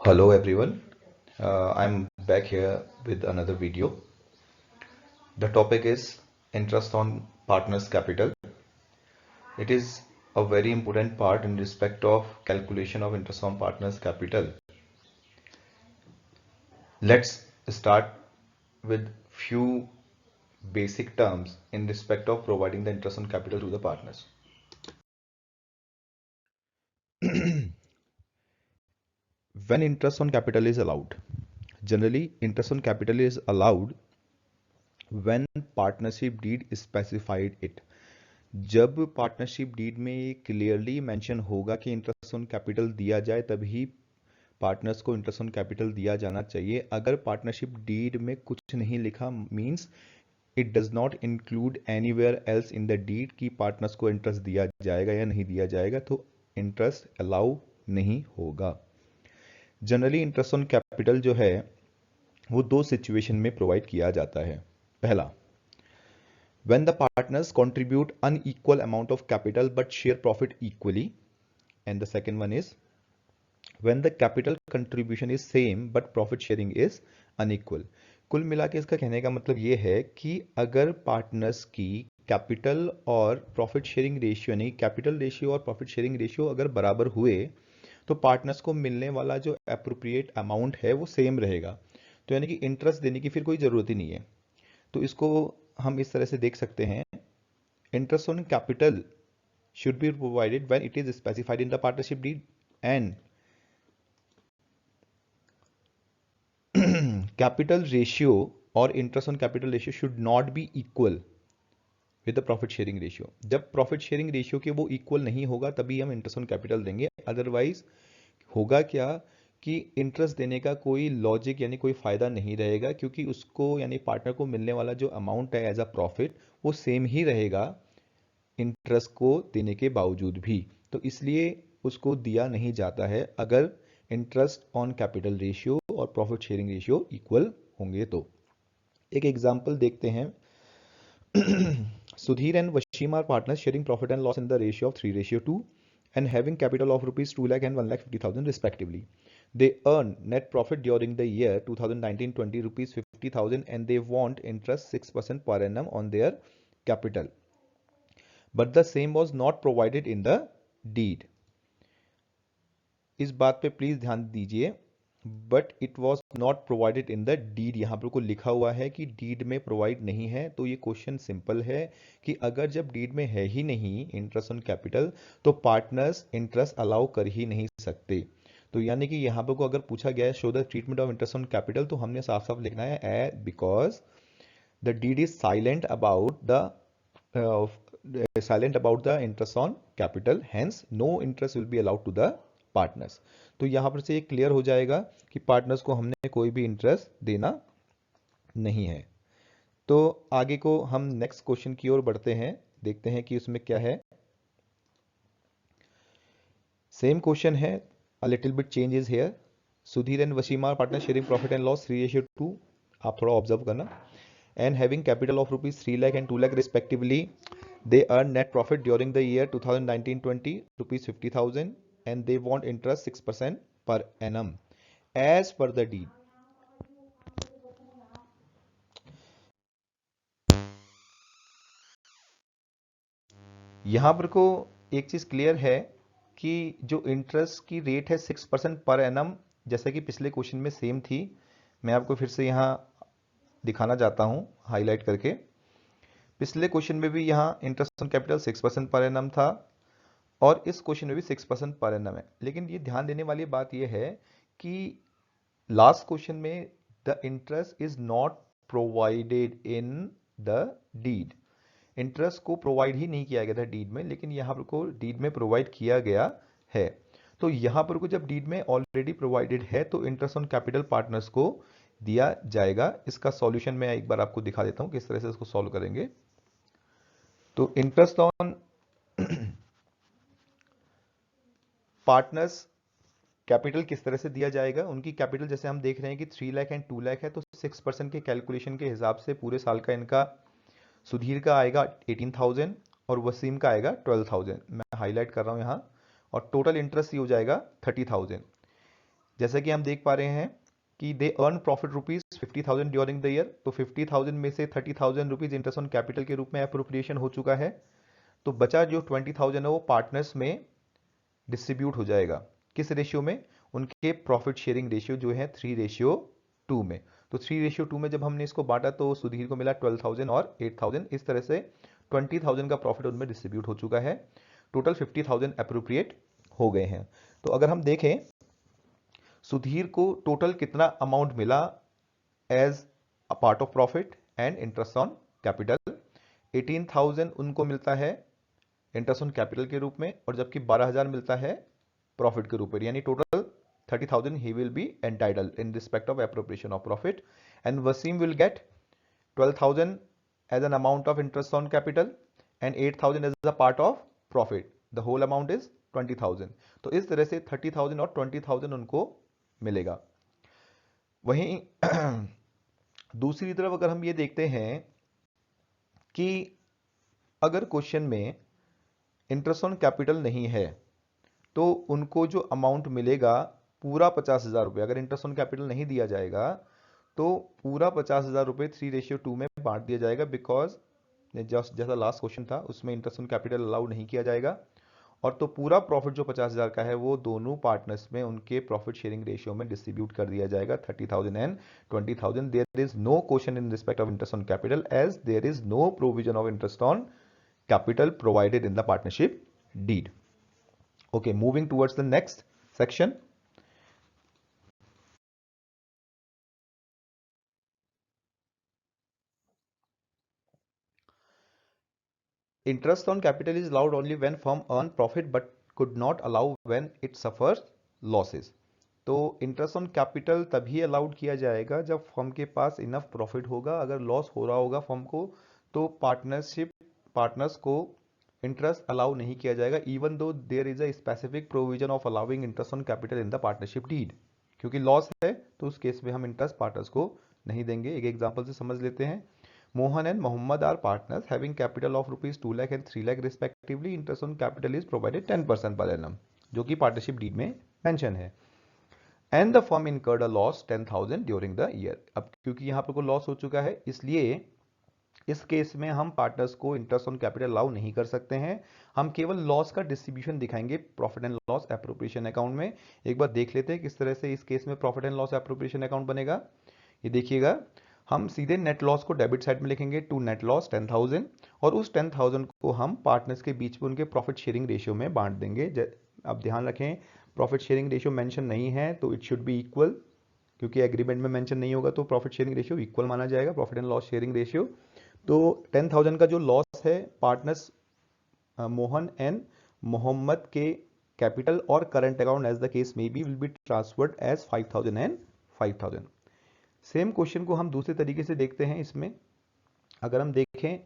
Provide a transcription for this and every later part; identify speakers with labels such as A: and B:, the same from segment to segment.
A: Hello everyone, I'm back here with another video. The topic is interest on partners capital. It is a very important part in respect of calculation of interest on partners capital. Let's start with few basic terms in respect of providing the interest on capital to the partners. When interest on capital is allowed, generally interest on capital is allowed when partnership deed specified it. जब partnership deed में clearly mention होगा कि interest on capital दिया जाए तभी partners को interest on capital दिया जाना चाहिए. अगर पार्टनरशिप डीड में कुछ नहीं लिखा means it does not include anywhere else in the deed कि पार्टनर्स को इंटरेस्ट दिया जाएगा या नहीं दिया जाएगा, तो इंटरेस्ट अलाउ नहीं होगा. जनरली इंटरेस्ट ऑन कैपिटल जो है वो दो सिचुएशन में प्रोवाइड किया जाता है. पहला, when the partners contribute unequal amount of capital but share profit equally, and the second one is when the capital contribution is same but profit sharing is unequal. कुल मिला के इसका कहने का मतलब ये है कि अगर पार्टनर्स की कैपिटल और प्रॉफिट शेयरिंग रेशियो नहीं, कैपिटल रेशियो और प्रॉफिट शेयरिंग रेशियो अगर बराबर हुए तो पार्टनर्स को मिलने वाला जो एप्रोप्रिएट अमाउंट है वो सेम रहेगा. तो यानी कि इंटरेस्ट देने की फिर कोई ज़रूरत ही नहीं है. तो इसको हम इस तरह से देख सकते हैं, interest on capital should be provided when it is specified in the partnership deed and capital ratio और interest on capital ratio should not be equal with the profit sharing ratio. जब प्रॉफिट शेयरिंग रेशियो के वो equal नहीं होगा तभी हम interest on capital देंगे. Otherwise होगा क्या कि इंटरेस्ट देने का कोई लॉजिक यानी कोई फायदा नहीं रहेगा, क्योंकि उसको यानी पार्टनर को मिलने वाला जो अमाउंट है एज अ प्रॉफिट वो सेम ही रहेगा इंटरेस्ट को देने के बावजूद भी. तो इसलिए उसको दिया नहीं जाता है अगर इंटरेस्ट ऑन कैपिटल रेशियो और प्रॉफिट शेयरिंग रेशियो इक्वल होंगे. तो एक एग्जांपल देखते हैं. Sudhir and Vashim are partners sharing profit and loss in the ratio of 3:2 and having capital of rupees 2 lakh and 1,50,000 respectively. They earn net profit during the year 2019-20 rupees 50,000 and they want interest 6% per annum on their capital. But the same was not provided in the deed. इस बात पे please ध्यान दीजिए. But it was not provided in the deed, यहाँ पर को लिखा हुआ है कि डीड में प्रोवाइड नहीं है. तो ये क्वेश्चन सिंपल है कि अगर जब डीड में है ही नहीं इंटरेस्ट ऑन कैपिटल तो पार्टनर्स इंटरेस्ट अलाउ कर ही नहीं सकते. तो यानी कि यहाँ पर को अगर पूछा गया है show the treatment of interest on capital, तो हमने साफ साफ लिखना है because the deed is silent about the interest on capital, hence no interest will be allowed to the partners. तो यहां पर से ये क्लियर हो जाएगा कि पार्टनर्स को हमने कोई भी इंटरेस्ट देना नहीं है. तो आगे को हम नेक्स्ट क्वेश्चन की ओर बढ़ते हैं, देखते हैं कि उसमें क्या है. सेम क्वेश्चन है, a little bit change is here. Sudhir and Wasim are partner sharing profit and loss 3:2. आप थोड़ा ऑब्जर्व करना. And having capital of rupees 3 lakh and 2 lakh respectively. They earn net profit during the year 2019-20 rupees 50,000 and they want interest 6% per annum as per the deed. यहां पर को एक चीज clear है कि जो इंटरेस्ट की रेट है 6% पर एनम, जैसे कि पिछले क्वेश्चन में सेम थी. मैं आपको फिर से यहां दिखाना चाहता हूं हाईलाइट करके. पिछले क्वेश्चन में भी यहां interest on capital 6% per annum था और इस क्वेश्चन में भी 6% पर एनम है. लेकिन ये ध्यान देने वाली बात यह है कि लास्ट क्वेश्चन में the interest is not provided in the deed. Interest को प्रोवाइड ही नहीं किया गया था डीड में, लेकिन यहां पर को डीड में प्रोवाइड किया गया है. तो यहां पर को जब डीड में ऑलरेडी प्रोवाइडेड है तो इंटरेस्ट ऑन कैपिटल पार्टनर्स को दिया जाएगा. इसका सॉल्यूशन मैं एक बार आपको दिखा देता हूं किस तरह से इसको सॉल्व करेंगे. तो इंटरेस्ट ऑन पार्टनर्स कैपिटल किस तरह से दिया जाएगा. उनकी कैपिटल जैसे हम देख रहे हैं कि 3 लाख एंड 2 लाख है, तो 6% के कैलकुलेशन के हिसाब से पूरे साल का इनका सुधीर का आएगा 18,000 और वसीम का आएगा 12,000. मैं हाईलाइट कर रहा हूं यहां. और टोटल इंटरेस्ट ही हो जाएगा 30,000. जैसा कि हम देख पा रहे हैं कि they earn profit rupees 50,000 during the year, तो 50,000 में से 30,000 रुपीज इंटरेस्ट ऑन कैपिटल के रूप में अप्रोप्रिएशन हो चुका है। तो बचा जो 20,000 है वो पार्टनर्स में डिस्ट्रीब्यूट हो जाएगा। किस रेशियो में? उनके प्रॉफिट शेयरिंग रेशियो जो है 3:2 में। तो 3:2 में जब हमने इसको बांटा तो सुधीर को मिला 12,000 और 8,000, इस तरह से 20,000 का प्रॉफिट उनमें डिस्ट्रीब्यूट हो चुका है। टोटल 50,000 अप्रोप्रिएट हो गए हैं। तो अगर हम देखें सुधीर को टोटल कितना अमाउंट मिला as a part of profit and interest on capital, 18,000 उनको मिलता है इंटरेस्ट ऑन कैपिटल के रूप में, और जबकि 12,000 मिलता है प्रॉफिट के रूप में, यानी total 30,000 he will be entitled in respect of appropriation of profit, and Wasim will get 12,000 as an amount of interest on capital and 8,000 as a part of profit. The whole amount is 20,000. तो इस तरह से 30,000 और 20,000 उनको मिलेगा। वहीं दूसरी तरफ अगर हम ये देखते हैं कि अगर क्वेश्चन में इंटरेस्ट ऑन कैपिटल नहीं है तो उनको जो अमाउंट मिलेगा पूरा 50,000 रुपये, अगर इंटरेस्ट ऑन कैपिटल नहीं दिया जाएगा तो पूरा 50,000 रुपये 3:2 में बांट दिया जाएगा, बिकॉज जैसा लास्ट क्वेश्चन था उसमें इंटरेस्ट ऑन कैपिटल अलाउ नहीं किया जाएगा। और तो पूरा प्रॉफिट जो 50,000 का है वो दोनों पार्टनर्स में उनके प्रॉफिट शेयरिंग रेशियो में डिस्ट्रीब्यूट कर दिया जाएगा, 30,000 and 20,000। There is no question in respect of interest on capital as there is no provision of interest on capital provided in the partnership deed. Okay, moving towards the next section. Interest on capital is allowed only when firm earn profit but could not allow when it suffers losses. तो interest on capital तभी allowed किया जाएगा जब firm के पास enough profit होगा। अगर loss हो रहा होगा फर्म को तो पार्टनर्स को इंटरेस्ट अलाउ नहीं किया जाएगा, even though there is a specific provision of allowing interest on capital in the partnership deed. क्योंकि लॉस है तो उस केस में हम इंटरेस्ट पार्टनर्स को नहीं देंगे। एक एग्जांपल से समझ लेते हैं। Mohan and Mohammed are partners having capital of rupees 2 lakh and 3 lakh respectively. Interest on capital is provided 10% per annum, जो कि पार्टनरशिप डीड में मेंशन है। And the firm incurred a loss 10,000 during the year. अब क्योंकि यहाँ पर को loss हो चुका है इसलिए इस केस में हम पार्टनर्स को इंटरेस्ट ऑन कैपिटल अलाउ नहीं कर सकते हैं। हम केवल लॉस का डिस्ट्रीब्यूशन दिखाएंगे profit and loss appropriation account में। एक बार देख लेते हैं किस तरह से इस केस में profit and loss appropriation account बनेगा। ये देखिएगा, हम सीधे नेट लॉस को डेबिट साइड में लिखेंगे, टू नेट लॉस 10,000, और उस 10,000 को हम पार्टनर्स के बीच में उनके प्रॉफिट शेयरिंग रेशियो में बांट देंगे। अब ध्यान रखें प्रॉफिट शेयरिंग रेशियो मेंशन नहीं है तो इट शुड बी इक्वल, क्योंकि एग्रीमेंट में मेंशन नहीं होगा तो प्रॉफिट शेयरिंग रेशियो इक्वल माना जाएगा, profit and loss sharing ratio. तो 10,000 का जो लॉस है पार्टनर्स मोहन एंड मोहम्मद के कैपिटल और current account as the case may be will be transferred as 5,000 and 5,000। Same question को हम दूसरे तरीके से देखते हैं। इसमें अगर हम देखें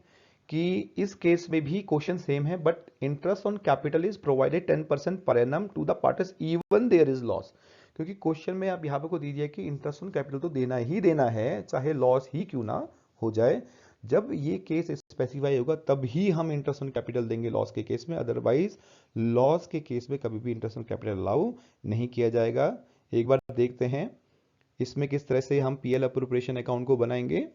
A: कि इस केस में भी क्वेश्चन सेम है, but interest on capital is provided 10% per annum to the partners even there is loss. क्योंकि क्वेश्चन में आप यहाँ पे को दीजिए कि इंटरेस्ट ऑन कैपिटल तो देना ही देना है चाहे लॉस ही क्यों ना हो जाए। जब ये केस स्पेसिफाई होगा तब ही हम इंटरेस्ट ऑन कैपिटल देंगे लॉस के केस में, अदरवाइज लॉस के केस में कभी भी इंटरेस्ट ऑन कैपिटल अलाउ नहीं किया जाएगा। एक बार देखते हैं इसमें किस तरह से हम पीएल अप्रोप्रिएशन अकाउंट को बनाएंगे।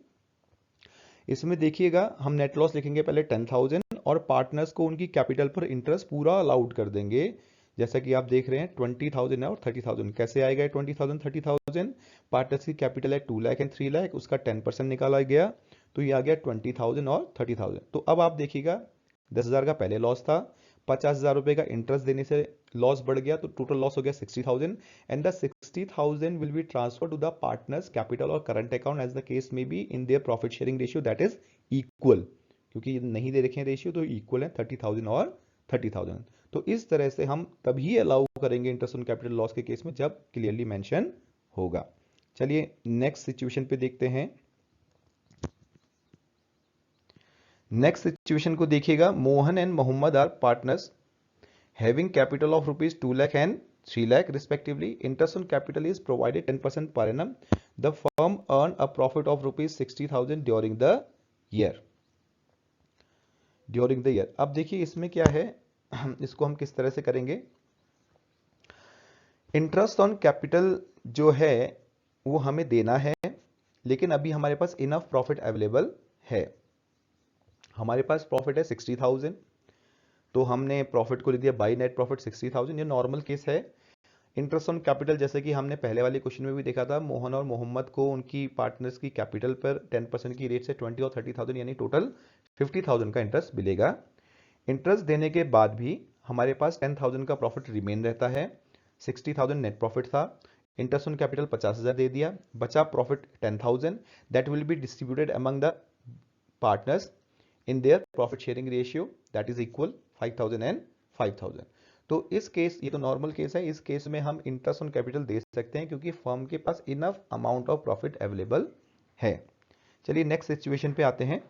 A: इसमें देखिएगा हम नेट लॉस लिखेंगे पहले 10,000 और पार्टनर्स को उनकी कैपिटल पर इंटरेस्ट पूरा अलाउड कर देंगे। जैसा कि आप देख रहे हैं 20,000 है और 30,000। कैसे आएगा 20,000 30,000? पार्टनर्स की कैपिटल है 2 लाख एंड 3 लाख, उसका 10% निकाला गया तो ये आ गया 20,000 और 30,000। तो अब आप देखिएगा 10,000 का पहले लॉस था, 50,000 रुपए का इंटरेस्ट देने से लॉस बढ़ गया तो टोटल लॉस हो गया 60,000, and the 60,000 will be transfer to the partners capital और current account as the case may be in their profit sharing ratio that is equal. क्योंकि ये नहीं दे रखे हैं रेशियो तो इक्वल है 30,000 और 30,000। तो इस तरह से हम तभी अलाउ करेंगे इंटरेस्ट ऑन कैपिटल लॉस के केस में जब क्लियरली मेंशन होगा। चलिए नेक्स्ट सिचुएशन पे देखते हैं। नेक्स्ट सिचुएशन को देखिएगा, Mohan and Mohammad are partners having capital of rupees 2 lakh and 3 lakh respectively. Interest on capital is provided 10% per annum. The firm earn a profit of rupees 60,000 during the year. During the year. अब देखिए इसमें क्या है इसको हम किस तरह से करेंगे। इंटरेस्ट ऑन कैपिटल जो है वो हमें देना है, लेकिन अभी हमारे पास इनफ प्रॉफिट अवेलेबल है। हमारे पास प्रॉफिट है 60,000, तो हमने प्रॉफिट को ले दिया बाई नेट प्रॉफिट 60,000। ये नॉर्मल केस है। इंटरेस्ट ऑन कैपिटल जैसे कि हमने पहले वाले क्वेश्चन में भी देखा था, मोहन और मोहम्मद को उनकी पार्टनर्स की कैपिटल पर 10% की रेट से 20 और 30,000 यानी टोटल 50,000 का इंटरेस्ट मिलेगा। इंटरेस्ट देने के बाद भी हमारे पास 10,000 का प्रॉफिट रिमेन रहता है। 60,000 नेट प्रॉफिट था, इंटरेस्ट ऑन कैपिटल 50,000 दे दिया, बचा profit 10,000 that will be distributed among the partners in their profit sharing ratio that is equal 5,000 and 5,000। तो इस केस, ये तो नॉर्मल केस है, इस केस में हम इंटरेस्ट ऑन कैपिटल दे सकते हैं क्योंकि फर्म के पास enough amount of profit available है। चलिए नेक्स्ट सिचुएशन पे आते हैं।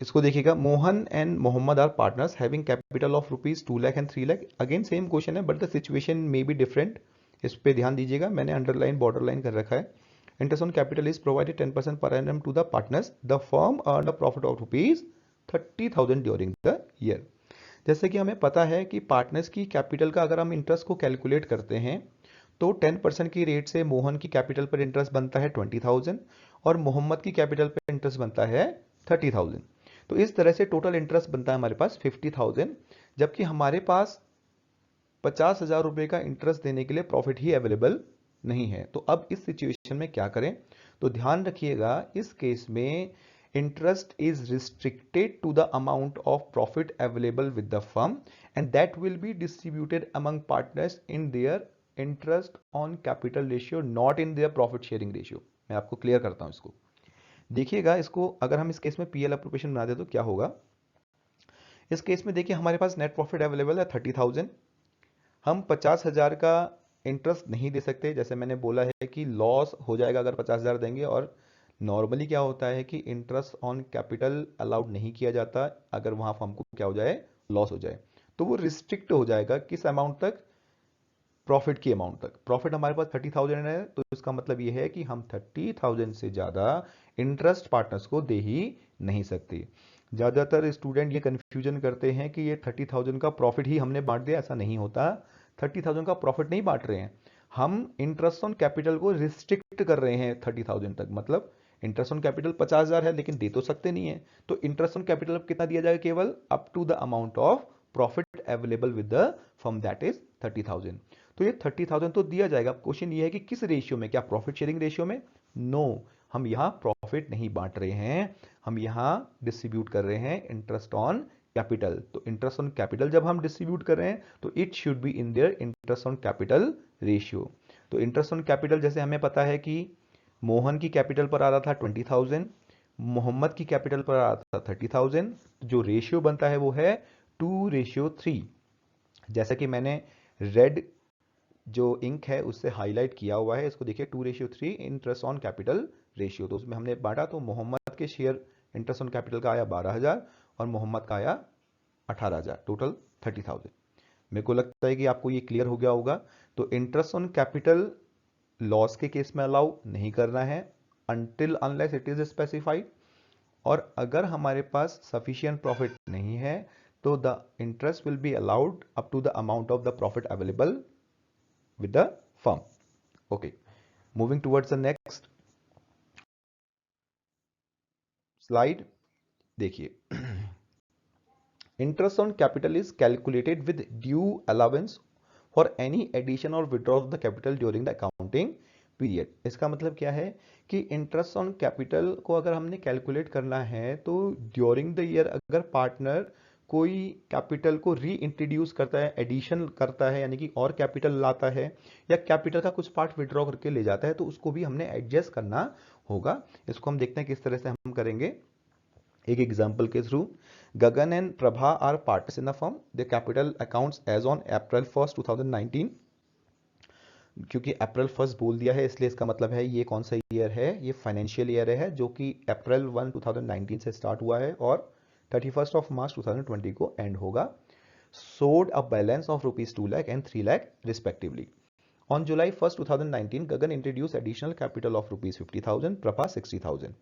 A: इसको देखिएगा, Mohan and Mohammad are partners having capital of rupees 2 lakh and 3 lakh. Again same question है but the situation may be different. इस पे ध्यान दीजिएगा, मैंने अंडरलाइन बॉर्डर लाइन कर रखा है। Interest on capital is provided 10% per annum to the partners. The firm earn a profit of rupees 30,000 during the year. जैसे कि हमें पता है कि पार्टनर्स की कैपिटल का अगर हम इंटरेस्ट को कैलकुलेट करते हैं तो 10% की रेट से मोहन की कैपिटल पर इंटरेस्ट बनता है 20,000 और मोहम्मद की कैपिटल पर इंटरेस्ट बनता है 30,000। तो इस तरह से टोटल इंटरेस्ट बनता है हमारे पास 50,000, जबकि हमारे पास 50,000 रुपए का इंटरेस्ट देने के लिए प्रॉफिट ही अवेलेबल नहीं है। तो अब इस सिचुएशन में क्या करें? तो ध्यान रखिएगा, इस केस में interest is restricted to the amount of profit available with the firm and that will be distributed among partners in their interest on capital ratio, not in their profit sharing ratio। मैं आपको clear करता हूं इसको। देखिएगा, इसको अगर हम इस केस में पीएल अप्रोप्रिएशन बना दे तो क्या होगा। इस केस में देखिए हमारे पास नेट प्रॉफिट अवेलेबल है 30,000। हम 50,000 का इंटरेस्ट नहीं दे सकते, जैसे मैंने बोला है कि लॉस हो जाएगा अगर 50,000 देंगे। और नॉर्मली क्या होता है कि इंटरेस्ट ऑन कैपिटल अलाउड नहीं किया जाता अगर वहां फर्म को क्या हो जाए, लॉस हो जाए। तो वो रिस्ट्रिक्ट हो जाएगा किस अमाउंट तक, प्रॉफिट की अमाउंट तक। प्रॉफिट हमारे पास 30,000 है, तो इसका मतलब ये है कि हम 30,000 से ज्यादा इंटरेस्ट पार्टनर्स को दे ही नहीं सकते। ज्यादातर स्टूडेंट ये कंफ्यूजन करते हैं कि ये 30,000 का प्रॉफिट ही हमने बांट दिया, ऐसा नहीं होता। 30,000 का प्रॉफिट नहीं बांट रहे हैं हम, इंटरेस्ट ऑन कैपिटल को रिस्ट्रिक्ट कर रहे हैं 30,000 तक। मतलब इंटरेस्ट ऑन कैपिटल 50,000 है लेकिन दे तो सकते नहीं है, तो इंटरेस्ट ऑन कैपिटल कितना दिया जाएगा, केवल up to the amount of profit available with the firm that is 30,000। तो ये 30,000 तो दिया जाएगा। क्वेश्चन ये है कि किस रेशियो में, क्या प्रॉफिट शेयरिंग रेशियो में? नो, हम यहां प्रॉफिट नहीं बांट रहे हैं, हम यहां डिस्ट्रीब्यूट कर रहे हैं इंटरेस्ट ऑन कैपिटल। तो इंटरेस्ट ऑन कैपिटल जब हम डिस्ट्रीब्यूट कर रहे हैं तो it should be in their interest on capital ratio. तो इंटरेस्ट ऑन कैपिटल जैसे हमें पता है कि मोहन की कैपिटल पर आ रहा था 20,000, मोहम्मद की कैपिटल पर आ रहा था 30,000। जो रेशियो बनता है वो है 2:3। जैसा कि मैंने रेड जो इंक है उससे हाईलाइट किया हुआ है, इसको देखिए 2:3 इंटरेस्ट ऑन कैपिटल रेशियो। तो उसमें हमने बांटा, तो मोहम्मद के शेयर इंटरेस्ट ऑन कैपिटल का आया 12,000 और मोहम्मद का आया 18,000, टोटल 30,000। मेरे को लगता है कि आपको ये क्लियर हो गया होगा। तो इंटरेस्ट ऑन कैपिटल लॉस के केस में अलाउ नहीं करना है until unless it is specified, और अगर हमारे पास सफिशिएंट प्रॉफिट नहीं है तो the interest will be allowed up to the amount of the profit available with the firm। Okay, moving towards the next slide। देखिए, interest on capital is calculated with due allowance for any addition or withdrawal of the capital during the accounting period। इसका मतलब क्या है कि interest on capital को अगर हमने calculate करना है तो ड्यूरिंग द ईयर अगर पार्टनर कोई कैपिटल को री इंट्रोड्यूस करता है, एडिशन करता है, यानी कि और कैपिटल लाता है, या कैपिटल का कुछ पार्ट विड्रॉ करके ले जाता है, तो उसको भी हमने एडजस्ट करना होगा। इसको हम देखते हैं किस तरह से हम करेंगे एक एग्जांपल के थ्रू। Gagan and Prabha are partners in the firm, the capital accounts as on April 1, 2019। क्योंकि अप्रैल 1 बोल दिया है इसलिए इसका मतलब है ये कौन सा ईयर है, ये फाइनेंशियल ईयर है जो कि अप्रैल 1, 2019 से स्टार्ट हुआ है और 31 ऑफ मार्च 2020 को एंड होगा। सोड a balance of rupees 2 lakh and 3 lakh respectively. On July 1st, 2019, Gagan introduced additional capital of rupees 50,000, Prabha 60,000.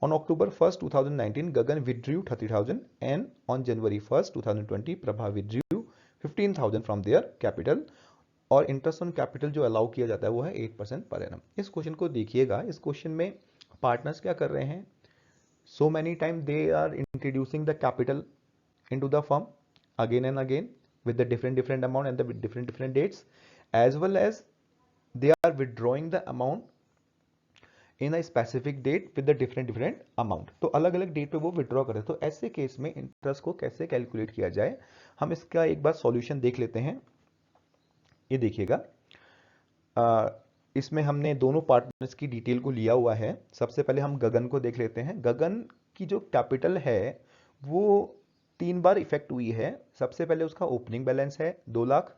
A: On October 1st, 2019, Gagan withdrew 30,000 and on January 1st, 2020, Prabha withdrew 15,000 from their capital, और interest on capital जो allow किया जाता है वो है 8% per annum. इस question को देखिएगा, इस क्वेश्चन में पार्टनर्स क्या कर रहे हैं, so many times they are introducing the capital into the firm again and again with the different amount and the different dates, as well as they are withdrawing the amount in a specific date with the different amount। तो अलग अलग date पे वो withdraw करें, तो ऐसे case में interest को कैसे कैलकुलेट किया जाए, हम इसका एक बार सॉल्यूशन देख लेते हैं। ये देखिएगा, इसमें हमने दोनों पार्टनर्स की डिटेल को लिया हुआ है। सबसे पहले हम गगन को देख लेते हैं। गगन की जो कैपिटल है वो 3 बार इफेक्ट हुई है। सबसे पहले उसका ओपनिंग बैलेंस है 2 लाख,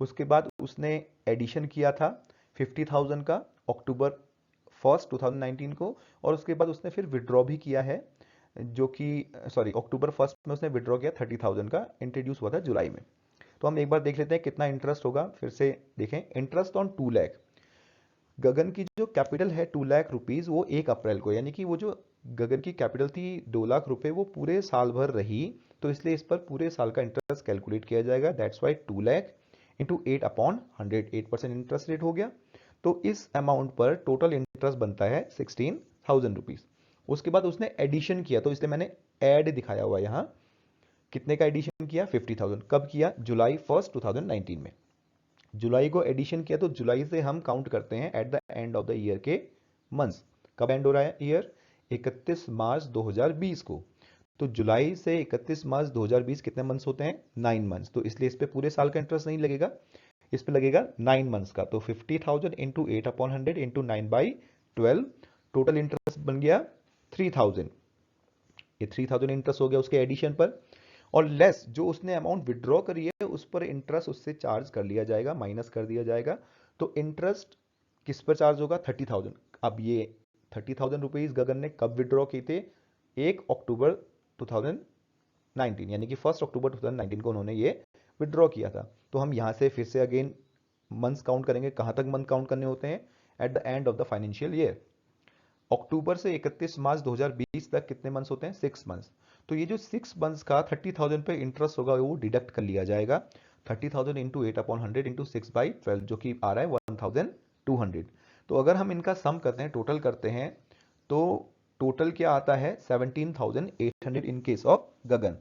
A: उसके बाद उसने एडिशन किया था 50,000 का अक्टूबर 1 2019 को, और उसके बाद उसने फिर विड्रॉ भी किया है, जो कि अक्टूबर 1 में उसने विड्रॉ किया 30,000 का, इंट्रोड्यूस हुआ था जुलाई में। तो हम एक बार देख लेते हैं कितना इंटरेस्ट होगा। फिर से देखें, इंटरेस्ट ऑन 2 लाख, गगन की जो कैपिटल है 2 लाख रुपीज, वो 1 अप्रैल को, यानी कि वो जो गगन की कैपिटल थी 2 लाख रुपए, वो पूरे साल भर रही, तो इसलिए इस पर पूरे साल का इंटरेस्ट कैलकुलेट किया जाएगा। That's why 2 lakh into 8/100, 8% interest rate हो गया। तो इस अमाउंट पर टोटल इंटरेस्ट बनता है 16,000 रुपीज। उसके बाद उसने एडिशन किया, तो इसलिए मैंने एड दिखाया हुआ यहाँ, कितने का एडिशन किया, 50,000। कब किया, जुलाई 1 2019 में। जुलाई को एडिशन किया, तो जुलाई से हम काउंट करते हैं at the end of the year के मंथ्स। कब एंड हो रहा है ईयर, 31 मार्च 2020 को। तो जुलाई से 31 मार्च 2020 कितने मंथ्स होते हैं, 9 मंथ्स। तो इसलिए इस पे पूरे साल का इंटरेस्ट नहीं लगेगा, इस पे लगेगा 9 मंथ्स का। तो 50,000 इंटू 8/100 इंटू 9/12, टोटल इंटरेस्ट बन गया 3,000। ये 3,000 इंटरेस्ट हो गया उसके एडिशन पर, और लेस जो उसने अमाउंट विड्रॉ करी है उस पर इंटरेस्ट उससे चार्ज कर लिया जाएगा, माइनस कर दिया जाएगा। तो इंटरेस्ट किस पर चार्ज होगा, 30,000। अब ये 30,000 रुपीज गगन ने कब विड्रॉ किए थे, 1 अक्टूबर 2019, यानी कि 1 अक्टूबर 2019 को उन्होंने ये विड्रॉ किया था। तो हम यहां से फिर से अगेन मंथ्स काउंट करेंगे। कहां तक मंथ काउंट करने होते हैं, at the end of the financial year. अक्टूबर से 31 मार्च 2020 तक कितने मंथ्स होते हैं, 6 मंथ्स। तो ये जो 6 मंथ्स का 30,000 पे इंटरेस्ट होगा वो डिडक्ट कर लिया जाएगा। 30,000 इंटू 8/100 इंटू 6/12, जो कि आ रहा है 1,200। तो अगर हम इनका सम करते हैं, टोटल करते हैं, तो टोटल क्या आता है, 17,800 इन केस ऑफ गगन।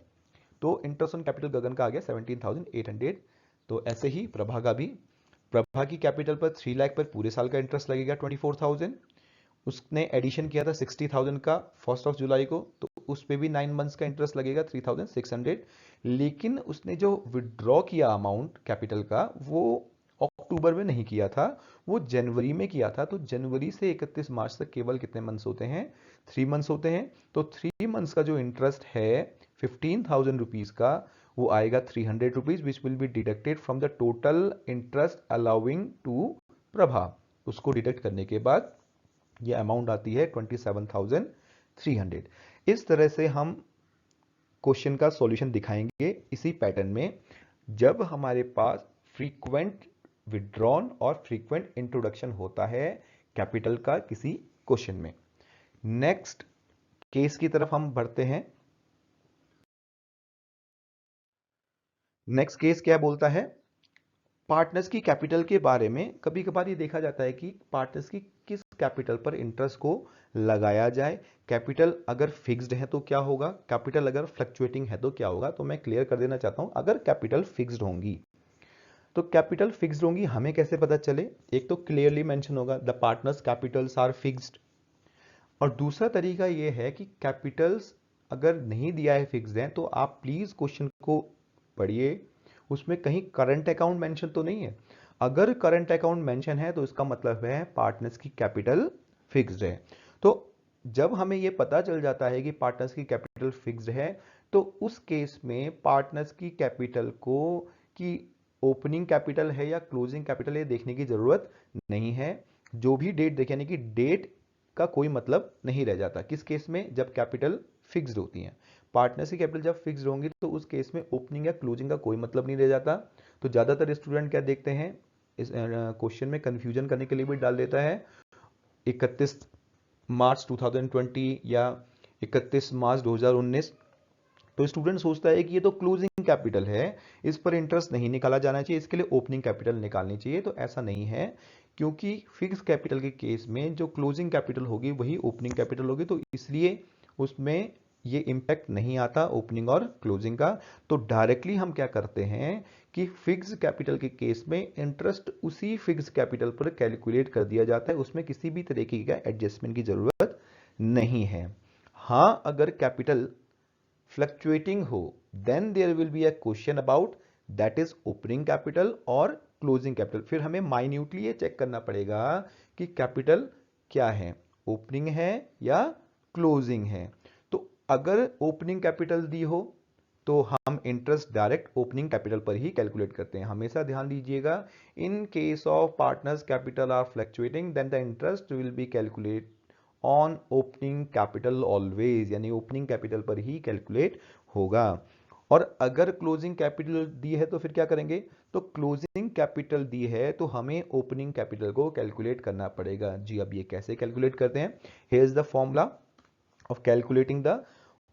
A: तो इंटरेस्ट ऑन कैपिटल गगन का आ गया 17,800। तो ऐसे ही प्रभा का भी, प्रभा की कैपिटल पर 3 लाख पर पूरे साल का इंटरेस्ट लगेगा 24,000। उसने एडिशन किया था 60,000 का 1 जुलाई को, तो उस पे भी 9 मंथ्स का इंटरेस्ट लगेगा 3,600। लेकिन उसने जो विड्रॉ किया अमाउंट कैपिटल का, वो अक्टूबर में नहीं किया था, वो जनवरी में किया था। तो जनवरी से 31 मार्च तक केवल कितने मंथ्स होते हैं, 3 मंथ्स होते हैं। तो 3 मंथ्स का जो इंटरेस्ट है 15,000 रुपीज का, वो आएगा 300 rupees, which will be deducted from the total interest allowing to Prabha. उसको डिडक्ट करने के बाद ये अमाउंट आती है 27,300। इस तरह से हम क्वेश्चन का सॉल्यूशन दिखाएंगे इसी पैटर्न में, जब हमारे पास फ्रीक्वेंट विड्रॉन और फ्रीक्वेंट इंट्रोडक्शन होता है कैपिटल का किसी क्वेश्चन में। नेक्स्ट केस की तरफ हम बढ़ते हैं। नेक्स्ट केस क्या बोलता है, पार्टनर्स की कैपिटल के बारे में। कभी कभार ये देखा जाता है कि पार्टनर्स की किस कैपिटल पर इंटरेस्ट को लगाया जाए। कैपिटल अगर फिक्स्ड है तो क्या होगा, कैपिटल अगर फ्लक्चुएटिंग है तो क्या होगा। तो मैं क्लियर कर देना चाहता हूं, अगर कैपिटल फिक्स्ड होंगी, तो कैपिटल फिक्स्ड होंगी हमें कैसे पता चले, एक तो क्लियरली मेंशन होगा the partners capitals are fixed, और दूसरा तरीका यह है कि कैपिटल्स अगर नहीं दिया है, फिक्स्ड है, तो आप प्लीज क्वेश्चन को पढ़िए, उसमें कहीं करंट अकाउंट मेंशन तो नहीं है। अगर करंट अकाउंट मेंशन है तो इसका मतलब है पार्टनर्स की कैपिटल फिक्स्ड है। तो जब हमें यह पता चल जाता है कि पार्टनर्स की कैपिटल फिक्स्ड है, तो उस केस में पार्टनर्स की कैपिटल को कि ओपनिंग कैपिटल है या क्लोजिंग कैपिटल, ये देखने की जरूरत नहीं है। जो भी डेट देखे, यानी कि डेट का कोई मतलब नहीं रह जाता। किस केस में, जब कैपिटल फिक्स्ड होती है। पार्टनर्स की कैपिटल जब फिक्स्ड होंगी तो उस केस में ओपनिंग या क्लोजिंग का कोई मतलब नहीं रह जाता। तो ज्यादातर स्टूडेंट क्या देखते हैं, इस क्वेश्चन में कंफ्यूजन करने के लिए भी डाल देता है 31 मार्च 2020 या 31 मार्च 2019, तो स्टूडेंट सोचता है कि ये तो क्लोजिंग कैपिटल है, इस पर इंटरेस्ट नहीं निकाला जाना चाहिए, इसके लिए ओपनिंग कैपिटल निकालनी चाहिए। तो ऐसा नहीं है, क्योंकि फिक्स कैपिटल के केस में जो क्लोजिंग कैपिटल होगी वही ओपनिंग कैपिटल होगी, तो इसलिए उसमें ये इम्पैक्ट नहीं आता ओपनिंग और क्लोजिंग का। तो डायरेक्टली हम क्या करते हैं कि फिक्स कैपिटल के केस में इंटरेस्ट उसी फिक्स कैपिटल पर कैलकुलेट कर दिया जाता है, उसमें किसी भी तरीके का एडजस्टमेंट की जरूरत नहीं है। हाँ, अगर कैपिटल फ्लक्चुएटिंग हो then there will be a question about that is opening capital और क्लोजिंग कैपिटल। फिर हमें माइन्यूटली ये चेक करना पड़ेगा कि कैपिटल क्या है, ओपनिंग है या क्लोजिंग है। तो अगर ओपनिंग कैपिटल दी हो तो हम इंटरेस्ट डायरेक्ट ओपनिंग कैपिटल पर ही कैलकुलेट करते हैं। हमेशा ध्यान दीजिएगा, in case of partners capital are fluctuating then the interest will be calculate on opening capital always, यानी ओपनिंग कैपिटल पर ही कैलकुलेट होगा। और अगर क्लोजिंग कैपिटल दी है तो फिर क्या करेंगे, तो क्लोजिंग कैपिटल दी है तो हमें ओपनिंग कैपिटल को कैलकुलेट करना पड़ेगा। जी, अब ये कैसे कैलकुलेट करते हैं, here is the formula of calculating the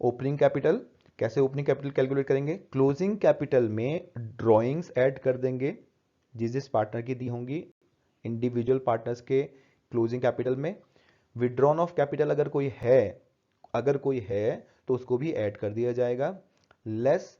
A: opening capital. कैसे ओपनिंग कैपिटल कैलकुलेट करेंगे, क्लोजिंग कैपिटल में ड्रॉइंग्स ऐड कर देंगे जिस जिस पार्टनर की दी होंगी इंडिविजुअल पार्टनर्स के क्लोजिंग कैपिटल में। विड्रॉन ऑफ कैपिटल अगर कोई है तो उसको भी ऐड कर दिया जाएगा। लेस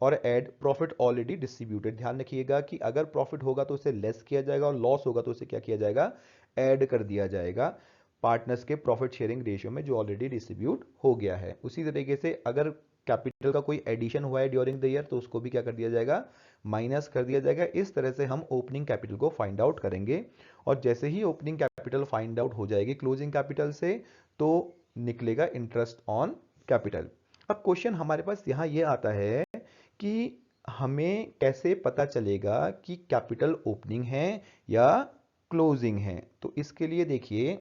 A: और ऐड प्रॉफिट ऑलरेडी डिस्ट्रीब्यूटेड। ध्यान रखिएगा कि अगर प्रॉफिट होगा तो उसे लेस किया जाएगा और लॉस होगा तो उसे क्या किया जाएगा, ऐड कर दिया जाएगा पार्टनर्स के प्रॉफिट शेयरिंग रेशियो में जो ऑलरेडी डिस्ट्रीब्यूट हो गया है। उसी तरीके से अगर कैपिटल का कोई एडिशन हुआ है ड्यूरिंग द ईयर तो उसको भी क्या कर दिया जाएगा, माइनस कर दिया जाएगा। इस तरह से हम ओपनिंग कैपिटल को फाइंड आउट करेंगे और जैसे ही ओपनिंग कैपिटल फाइंड आउट हो जाएगी क्लोजिंग कैपिटल से तो निकलेगा इंटरेस्ट ऑन कैपिटल। अब क्वेश्चन हमारे पास यहां ये आता है कि हमें कैसे पता चलेगा कि कैपिटल ओपनिंग है या क्लोजिंग है। तो इसके लिए देखिए,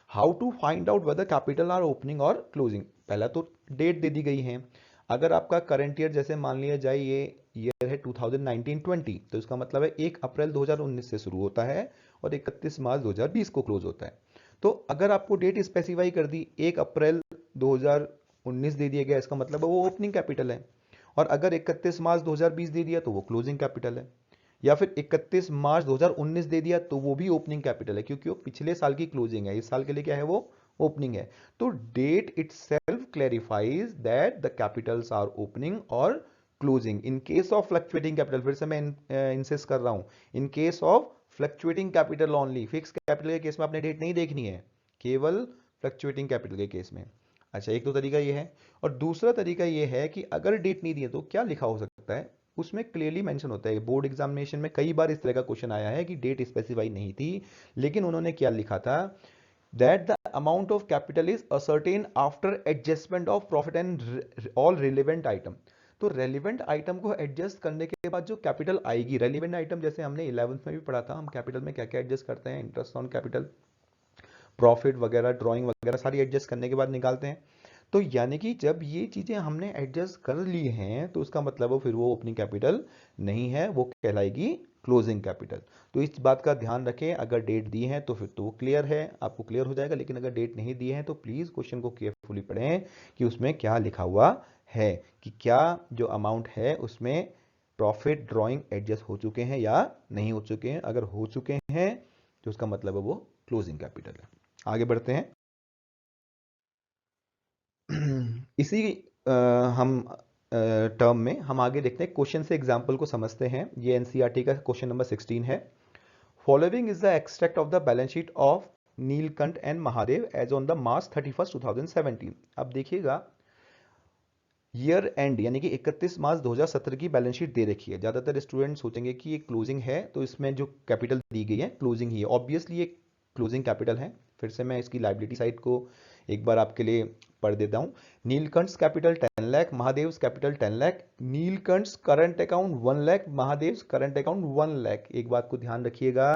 A: how to find out whether capital are opening और क्लोजिंग। पहला तो डेट दे दी गई है। अगर आपका करंट ईयर जैसे मान लिया जाए ये ईयर है 2019-20, तो इसका मतलब है 1 अप्रैल 2019 से शुरू होता है और 31 मार्च 2020 को क्लोज होता है। तो अगर आपको डेट स्पेसिफाई कर दी 1 अप्रैल 2019 दे दिया गया, इसका मतलब है वो ओपनिंग कैपिटल है। और अगर 31 मार्च 2020 दे दिया तो वो क्लोजिंग कैपिटल है, या फिर 31 मार्च 2019 दे दिया तो वो भी ओपनिंग कैपिटल है, क्योंकि वो पिछले साल की क्लोजिंग है, इस साल के लिए क्या है, वो ओपनिंग है। तो date itself clarifies that the capitals are opening और closing in case of fluctuating capital. फिर से मैं इंसिस्ट कर रहा हूं, in case of fluctuating capital only. Fix capital के केस में आपने डेट नहीं देखनी है, केवल फ्लक्चुएटिंग कैपिटल के केस में। अच्छा, एक तो तरीका ये है। और दूसरा तरीका ये है कि अगर डेट नहीं दी है तो क्या लिखा हो सकता है, उसमें क्लियरली मेंशन होता है। बोर्ड एग्जामिनेशन में कई बार इस तरह का क्वेश्चन आया है कि डेट स्पेसिफाई नहीं थी, लेकिन उन्होंने क्या लिखा था, that the amount of capital is ascertain after adjustment of profit and all relevant item. तो रेलिवेंट आइटम को एडजस्ट करने के बाद जो कैपिटल आएगी, रेलिवेंट आइटम जैसे हमने 11th में भी पढ़ा था, हम कैपिटल में क्या क्या एडजस्ट करते हैं, इंटरेस्ट ऑन कैपिटल, प्रॉफिट वगैरह, ड्राइंग वगैरह सारी एडजस्ट करने के बाद निकालते हैं। तो यानी कि जब ये चीजें हमने एडजस्ट कर ली हैं तो उसका मतलब फिर वो ओपनिंग कैपिटल नहीं है, वो कहलाएगी क्लोजिंग कैपिटल। तो इस बात का ध्यान रखें, अगर डेट दी है तो फिर तो वो क्लियर है, आपको क्लियर हो जाएगा। लेकिन अगर डेट नहीं दी है तो प्लीज क्वेश्चन को केयरफुली पढ़ें कि उसमें क्या लिखा हुआ है, कि क्या जो अमाउंट है उसमें प्रॉफिट ड्राइंग एडजस्ट हो चुके हैं या नहीं हो चुके हैं। अगर हो चुके हैं तो उसका मतलब है वो क्लोजिंग कैपिटल है। आगे बढ़ते हैं। इसी हम टर्म में हम आगे देखते हैं, क्वेश्चन से एग्जांपल को समझते हैं। ये एनसीईआरटी का क्वेश्चन नंबर 16 है। Following is the extract of the balance sheet of Neelkanth and Mahadev as on the March 31, 2017। अब देखिएगा, ईयर एंड यानी कि 31 मार्च 2017 की बैलेंस शीट दे रखी है। ज्यादातर स्टूडेंट सोचेंगे कि ये क्लोजिंग है तो इसमें जो कैपिटल दी गई है क्लोजिंग ही है। ऑब्वियसली ये क्लोजिंग कैपिटल है। फिर से मैं इसकी लाइबिलिटी साइड को एक बार आपके लिए पढ़ देता हूं। Neelkanth capital 10 lakh, Mahadev capital 10 lakh, Neelkanth current account 1 lakh, Mahadev current account 1 lakh. एक बात को ध्यान रखिएगा,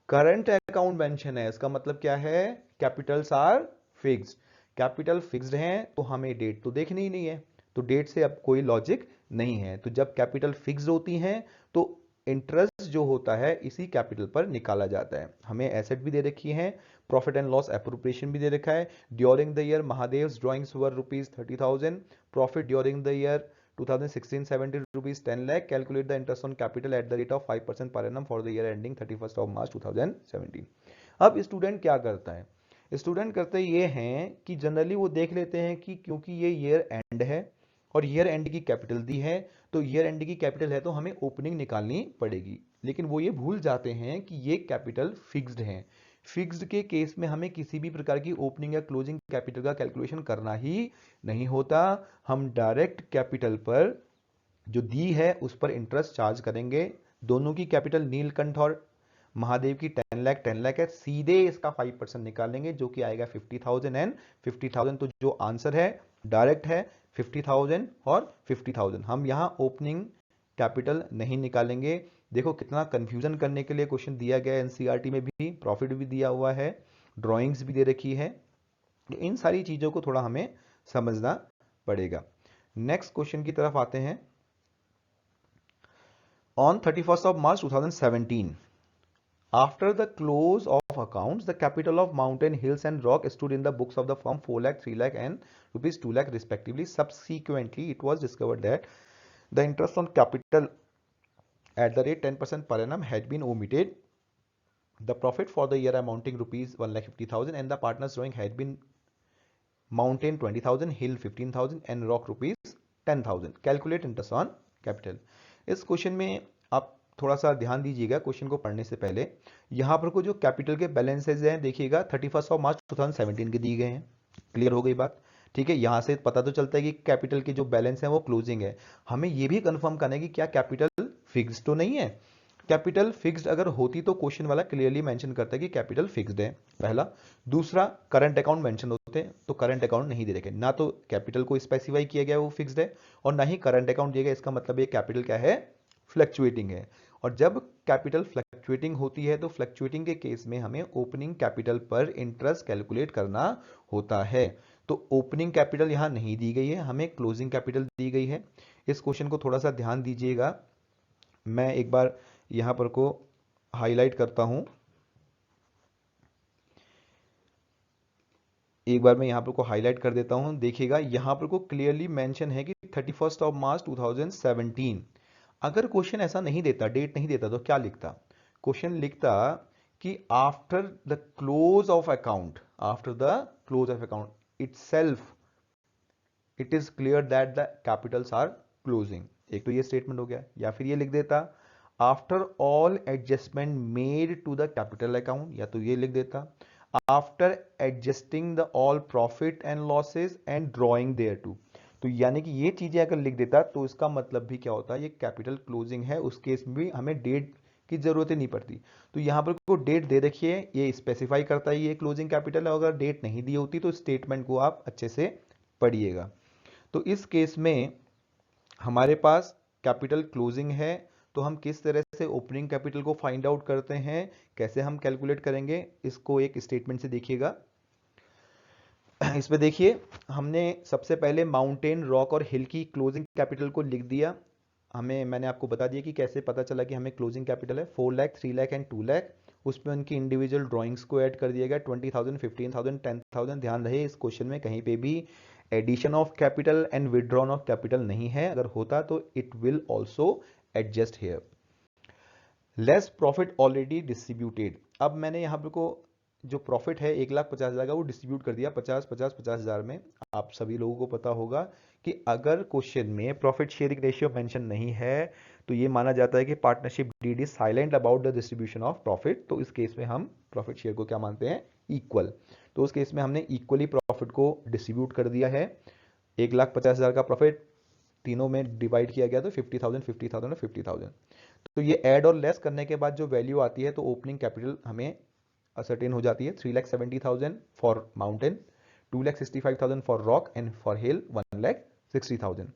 A: करंट अकाउंट मेंशन है, इसका मतलब क्या है, capitals are fixed. Capital fixed हैं तो हमें डेट तो देखनी ही नहीं है, तो डेट से अब कोई लॉजिक नहीं है। तो जब कैपिटल फिक्स्ड होती हैं तो इंटरेस्ट जो होता है इसी कैपिटल पर निकाला जाता है। हमें एसेट भी दे रखी है, प्रॉफिट एंड लॉस एप्रोप्रिएशन भी दे रखा है। During the year Mahadev's drawings were ₹30,000, profit during the year 2016-17 ₹10 lakh, calculate the interest on capital at the rate of 5% per annum for the year ending 31st of March 2017। अब student क्या करता है, student करते ये हैं कि जनरली वो देख लेते हैं कि क्योंकि ये ईयर एंड है और ईयर एंड की कैपिटल दी है, तो ईयर एंड की कैपिटल है तो हमें ओपनिंग निकालनी पड़ेगी, लेकिन वो ये भूल जाते हैं कि ये कैपिटल फिक्स्ड है। फिक्स्ड के केस में हमें किसी भी प्रकार की ओपनिंग या क्लोजिंग कैपिटल का कैलकुलेशन करना ही नहीं होता, हम डायरेक्ट कैपिटल पर जो दी है उस पर इंटरेस्ट चार्ज करेंगे। दोनों की कैपिटल नीलकंठ और महादेव की 10 लाख है, सीधे इसका 5% निकालेंगे जो कि आएगा 50,000 एंड 50,000। तो जो आंसर है डायरेक्ट है 50,000 और 50,000। हम यहां ओपनिंग कैपिटल नहीं निकालेंगे। देखो कितना कंफ्यूजन करने के लिए क्वेश्चन दिया गया है, एनसीईआरटी में भी प्रॉफिट भी दिया हुआ है, ड्राइंग्स भी दे रखी है, इन सारी चीजों को थोड़ा हमें समझना पड़ेगा। नेक्स्ट क्वेश्चन की तरफ आते हैं। On 31st of March 2017, after the close of accounts, the capital of Mountain, Hills and Rock stood in the books of the firm 4 lakh, 3 lakh and ₹2 lakh respectively. Subsequently, it was discovered that the interest on capital at the rate 10% per annum had been omitted. The profit for the year amounting ₹1,50,000 and the partners drawing had been Mountain 20,000, Hill 15,000 and Rock ₹10,000. Calculate interest on capital. इस question में आप थोड़ा सा ध्यान दीजिएगा question को पढ़ने से पहले। यहां पर को जो कैपिटल के बैलेंसेज हैं देखिएगा 31st of March 2017 के दिए गए हैं। क्लियर हो गई बात? ठीक है, यहां से पता तो चलता है कि कैपिटल के जो बैलेंस है वो क्लोजिंग है। हमें यह भी कंफर्म करना है कि क्या कैपिटल फिक्स्ड तो नहीं है। कैपिटल फिक्स्ड अगर होती तो क्वेश्चन वाला क्लियरली मेंशन करता है कि कैपिटल फिक्स्ड है, पहला। दूसरा, करंट अकाउंट मेंशन होते हैं तो करंट अकाउंट नहीं दे रखे, ना तो कैपिटल को स्पेसिफाई किया गया वो फिक्स्ड है और ना ही करंट अकाउंट दिया गया। इसका मतलब ये कैपिटल क्या है, फ्लक्चुएटिंग है। और जब कैपिटल फ्लक्चुएटिंग होती है तो फ्लक्चुएटिंग के केस में हमें ओपनिंग कैपिटल पर इंटरेस्ट कैलकुलेट करना होता है। तो ओपनिंग कैपिटल यहां नहीं दी गई है, हमें क्लोजिंग कैपिटल दी गई है। इस क्वेश्चन को थोड़ा सा ध्यान दीजिएगा, मैं एक बार यहां पर को हाईलाइट करता हूं। एक बार मैं यहां पर को हाईलाइट कर देता हूं, देखिएगा यहां पर को क्लियरली मेंशन है कि 31st of March 2017। अगर क्वेश्चन ऐसा नहीं देता, डेट नहीं देता, तो क्या लिखता? क्वेश्चन लिखता कि after the close of account, after the close of account itself it is clear that the capitals are closing. एक तो ये स्टेटमेंट हो गया। या फिर ये लिख देता after all adjustment made to the capital account, या तो ये लिख देता after adjusting the all profit and losses and drawing thereto. तो यानी कि ये चीजें अगर लिख देता तो इसका मतलब भी क्या होता है, ये कैपिटल क्लोजिंग है। उस केस में भी हमें डेट की जरूरत ही नहीं पड़ती। तो यहां पर को डेट दे रखी है, ये स्पेसिफाई करता है ये क्लोजिंग कैपिटल है। अगर डेट नहीं दी होती तो स्टेटमेंट को आप अच्छे से पढ़िएगा। तो इस केस में हमारे पास कैपिटल क्लोजिंग है, तो हम किस तरह से ओपनिंग कैपिटल को फाइंड आउट करते हैं, कैसे हम कैलकुलेट करेंगे, इसको एक स्टेटमेंट से देखिएगा। इसमें देखिए, हमने सबसे पहले माउंटेन, रॉक और हिल की क्लोजिंग कैपिटल को लिख दिया। मैंने आपको बता दिया कि कैसे पता चला कि हमें क्लोजिंग कैपिटल है 4 लाख, 3 लाख एंड 2 लाख। उसमें उनकी इंडिविजुअल ड्राइंग्स को ऐड कर दिया गया 20,000, 15,000, 10,000। ध्यान रहे इस क्वेश्चन में कहीं पे भी addition of capital and withdrawn of capital नहीं है। अगर होता तो it will also adjust here. Less profit already distributed. अब मैंने यहाँ पर को जो प्रॉफिट है 1,50,000 का वो डिस्ट्रीब्यूट कर दिया 50,000 में। आप सभी लोगों को पता होगा कि अगर क्वेश्चन में प्रॉफिट शेयरिंग रेशियो मेंशन नहीं है तो ये माना जाता है कि partnership deed is silent about the distribution of profit. तो इस केस में हम प्रॉफिट शेयर को क्या मानते हैं, इक्वल। तो उस केस में हमने इक्वली प्रॉफिट को डिस्ट्रीब्यूट कर दिया है। 1,50,000 का प्रॉफिट तीनों में डिवाइड किया गया तो 50,000, 50,000 और 50,000। तो ये ऐड और लेस करने के बाद जो वैल्यू आती है तो ओपनिंग कैपिटल हमें असर्टेन हो जाती है 3,70,000 for mountain, 2,65,000 for rock and for hill 1,60,000।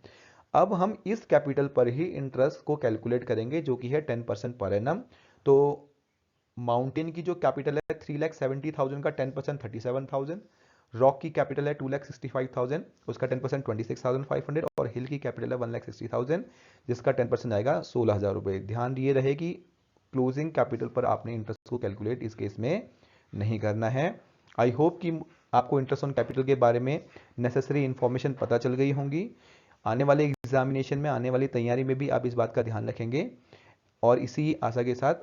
A: अब हम इस कैपिटल पर ही इंटरेस्ट को कैलकुलेट करेंगे जो कि है 10% पर एनम। तो माउंटेन की जो कैपिटल है 3,70,000 का 10% 37,000, रॉक की कैपिटल है 2,65,000 उसका 10% 26,500 और हिल की कैपिटल है 1,60,000 जिसका 10% आएगा 16,000 रुपए। ध्यान दिए रहे कि क्लोजिंग कैपिटल पर आपने इंटरेस्ट को कैलकुलेट इस केस में नहीं करना है। आई होप कि आपको इंटरेस्ट ऑन कैपिटल के बारे में नेसेसरी इन्फॉर्मेशन पता चल गई होंगी। आने वाले एग्जामिनेशन में, आने वाली तैयारी में भी आप इस बात का ध्यान रखेंगे। और इसी आशा के साथ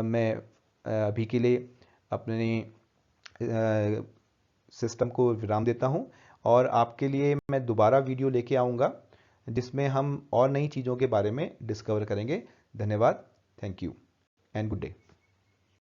A: मैं अभी के लिए अपने सिस्टम को विराम देता हूं, और आपके लिए मैं दोबारा वीडियो लेके आऊँगा जिसमें हम और नई चीज़ों के बारे में डिस्कवर करेंगे। धन्यवाद। Thank you and good day.